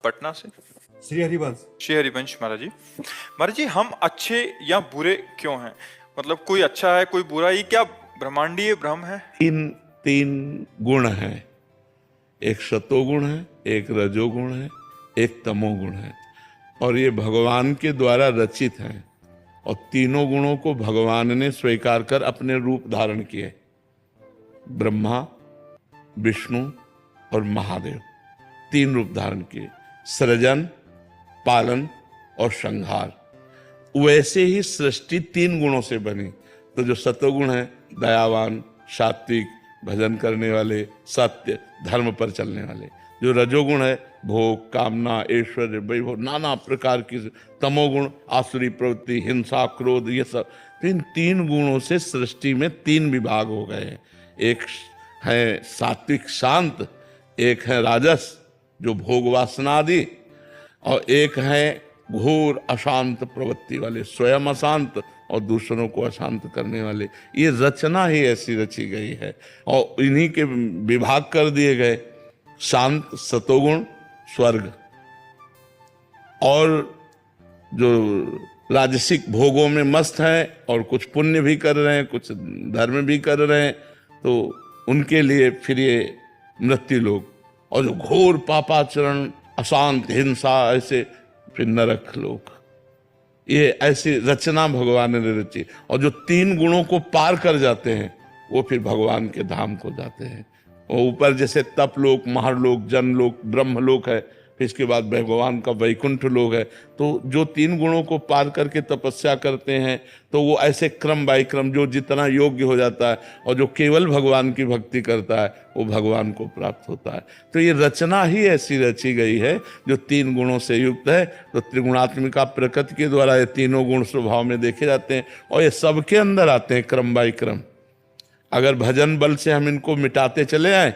पटना से। श्री हरिवंश। श्री हरिवंश महाराज जी। महाराज जी, हम अच्छे या बुरे क्यों हैं? मतलब कोई अच्छा है कोई बुरा, ये क्या ब्रह्मांडीय भ्रम है? तीन तीन गुण हैं, एक सतोगुण है, एक रजोगुण है, एक तमोगुण है, और ये भगवान के द्वारा रचित हैं। और तीनों गुणों को भगवान ने स्वीकार कर अपने रूप धारण किए। ब्रह्मा, विष्णु और महादेव तीन रूप धारण किए, सृजन, पालन और संहार। वैसे ही सृष्टि तीन गुणों से बनी। तो जो सतोगुण है, दयावान, सात्विक, भजन करने वाले, सत्य, धर्म पर चलने वाले। जो रजोगुण है, भोग, कामना, ऐश्वर्य, वैभव, नाना प्रकार की। तमोगुण, आसुरी प्रवृत्ति, हिंसा, क्रोध, ये सब। तो इन तीन गुणों से सृष्टि में तीन विभाग हो गए हैं। एक है सात्विक शांत, एक है राजस जो भोग वासना आदि, और एक है घोर अशांत प्रवृत्ति वाले, स्वयं अशांत और दूसरों को अशांत करने वाले। ये रचना ही ऐसी रची गई है और इन्हीं के विभाग कर दिए गए। शांत सतोगुण स्वर्ग, और जो राजसिक भोगों में मस्त हैं और कुछ पुण्य भी कर रहे हैं, कुछ धर्म भी कर रहे हैं, तो उनके लिए फिर ये मृत्यु लोक। और जो घोर पापाचरण, अशांत, हिंसा, ऐसे फिर नरक लोक। ये ऐसी रचना भगवान ने रची। और जो तीन गुणों को पार कर जाते हैं वो फिर भगवान के धाम को जाते हैं। और ऊपर जैसे तप लोक, महरलोक, जनलोक, ब्रह्मलोक है, फिर इसके बाद भगवान का वैकुंठ लोक है। तो जो तीन गुणों को पार करके तपस्या करते हैं तो वो ऐसे क्रम बाय क्रम जो जितना योग्य हो जाता है, और जो केवल भगवान की भक्ति करता है वो भगवान को प्राप्त होता है। तो ये रचना ही ऐसी रची गई है जो तीन गुणों से युक्त है। तो त्रिगुणात्मिका प्रकृति के द्वारा ये तीनों गुण स्वभाव में देखे जाते हैं और ये सबके अंदर आते हैं क्रम बाय क्रम। अगर भजन बल से हम इनको मिटाते चले आए